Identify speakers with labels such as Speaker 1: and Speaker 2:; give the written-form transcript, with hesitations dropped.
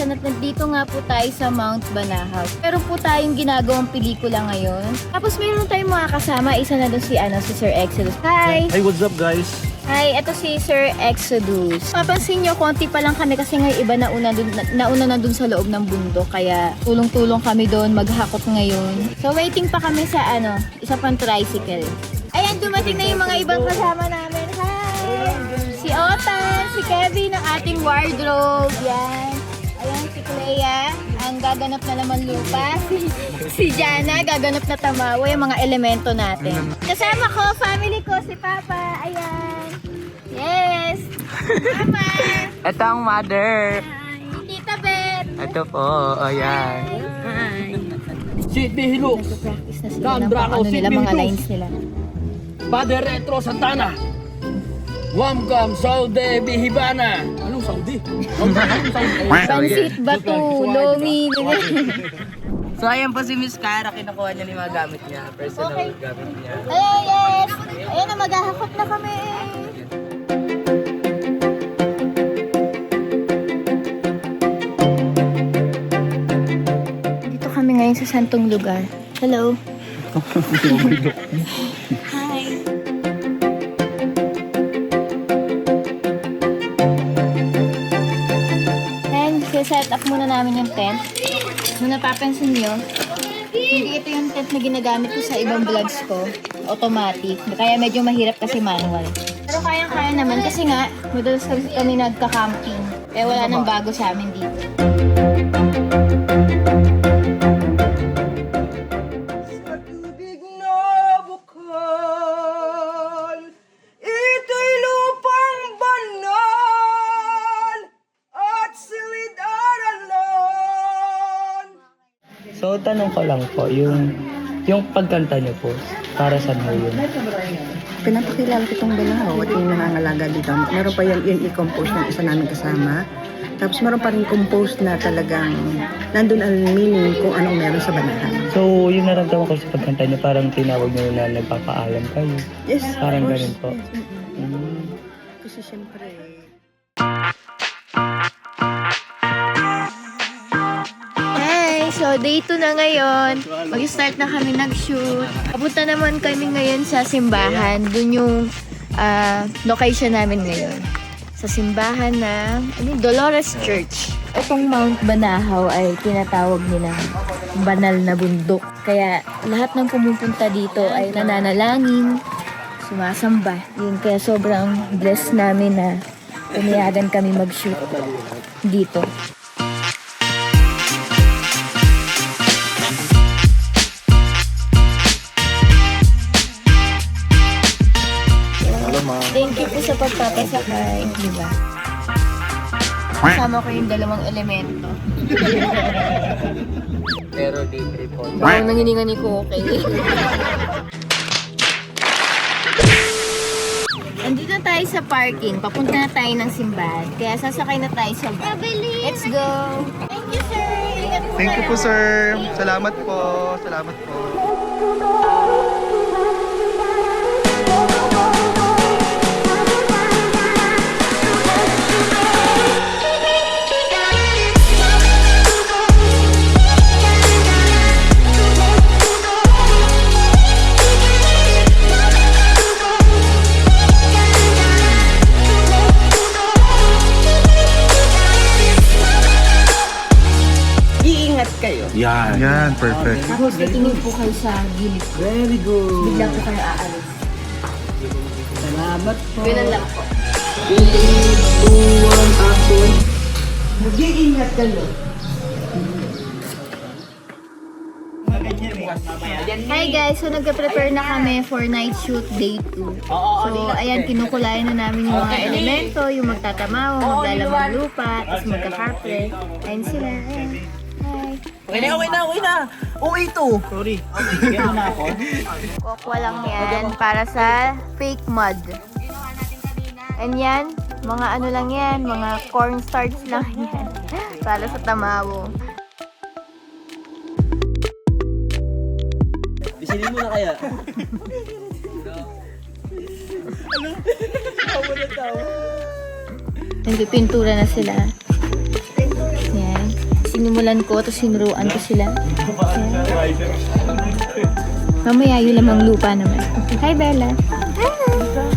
Speaker 1: nandito nga po tayo sa Mount Banahaw. Meron po tayong ginagawang pelikula ngayon. Tapos meron tayong mga kasama. Isa na doon si Sir Exodus. Hi!
Speaker 2: Hey, what's up guys?
Speaker 1: Hi, ito si Sir Exodus. Papansin nyo, konti pa lang kami kasi nga iba nauna na dun sa loob ng bundok. Kaya tulong-tulong kami doon, maghakot ngayon. So waiting pa kami sa isa pang tricycle. Ayan, dumating na yung mga ibang kasama namin. Hi! Si Otan, si Kevin ng ating wardrobe. Yan. Ayan, si Clea, ang gaganap na laman lupa. Si Jana, gaganap na tamawa, yung mga elemento natin. Kasama ko, family ko, si Papa. Ayan. Yes! Mama!
Speaker 3: Ito ang mother.
Speaker 1: Hi! Tita Beth!
Speaker 3: Ito po, ayan.
Speaker 1: Hi!
Speaker 2: City Hilux,
Speaker 1: Nagpa-practice na sila
Speaker 2: Dan
Speaker 1: ng
Speaker 2: Braco,
Speaker 1: mga
Speaker 2: City
Speaker 1: mga
Speaker 2: Hilux.
Speaker 1: lines nila.
Speaker 2: Padre Retro Santana, Wamcam Saudi Bihibana. Anong Saudi?
Speaker 1: Pansit, batu, lomi.
Speaker 3: So ayan po si Miss Cara, kinukuha niya yung mga gamit niya. Personal
Speaker 1: Okay.
Speaker 3: gamit niya.
Speaker 1: Hello, yes! Ayan na, maghahakot na kami. Dito kami ngayon sa santong lugar. Hello. Hi. And set up muna namin yung tent. Kung napapansin nyo, hindi ito yung tent na ginagamit ko sa ibang vlogs ko. Automatic. Kaya medyo mahirap kasi manual. Pero kayang-kaya naman kasi nga, madalas kami nagka-camping. Kaya wala nang bago sa amin dito.
Speaker 4: Sa tubig na bukal, ito'y lupang banal at silid-aralan.
Speaker 3: So tanong ko lang po, yung pagkanta niyo po, para saan mo yun?
Speaker 5: Pinapakilala ko itong Banahaw at yung nangangalaga dito. Meron pa yung i-compose ng isa namin kasama. Tapos meron pa rin compose na talagang nandun ang meaning kung anong meron sa Banahaw.
Speaker 3: So yung naramdaman ko sa pagkanta niyo, parang tinawag niyo na nagpapaalam kayo.
Speaker 5: Yes,
Speaker 3: Parang
Speaker 5: of course.
Speaker 3: ganun po.
Speaker 5: Yes,
Speaker 3: Mm.
Speaker 5: Kasi syempre,
Speaker 1: Hey! So, day 2 na ngayon. Mag-start na kami nag-shoot. Papunta naman kami ngayon sa simbahan. Doon yung location namin ngayon. Sa simbahan ng Dolores Church. Itong Mount Banahaw ay tinatawag nilang banal na bundok. Kaya lahat ng pumupunta dito ay nananalangin, sumasamba. Yun, kaya sobrang blessed namin na pinayagan kami mag-shoot dito. Thank you po sa pagpapasakay, di ba? Kasama ko yung dalawang elemento.
Speaker 3: Pero libre po.
Speaker 1: Parang nanginingan ni Koke. Andito na tayo sa parking. Papunta na tayo ng simbahan. Kaya sasakay na tayo sa van. Let's go! Thank you, sir! Ingat po
Speaker 6: Thank you
Speaker 1: kayo.
Speaker 6: po, sir. Salamat po. Salamat po.
Speaker 5: iingat kayo.
Speaker 2: Yan.
Speaker 6: Yan, perfect.
Speaker 1: Tapos titingin po kayo sa gilid.
Speaker 2: Very good.
Speaker 1: Bigla po kayo aalis.
Speaker 2: Salamat po.
Speaker 1: Ganun lang po.
Speaker 5: Mag-iingat kayo.
Speaker 1: Hi guys, so nagka-prepare na kami for night shoot day 2. So ayan, kinukulayan na namin yung mga elemento, yung magtatamawa, maglalamang lupa, tapos magka-carpet. Ayun sila, ayan. Hi.
Speaker 3: Okay na. Uwi to.
Speaker 2: Sorry. Kaya na ako.
Speaker 1: Kokwa lang yan para sa fake mud. And yan, mga ano lang yan, mga cornstarch lang yan. Para sa tamawo.
Speaker 2: Bisinin mo na kaya.
Speaker 1: Nagpipintura na sila. Yan. Sinimulan ko, tapos sinuruan ko sila. Mamaya yung lamang lupa naman. Hi, Bella. Hi!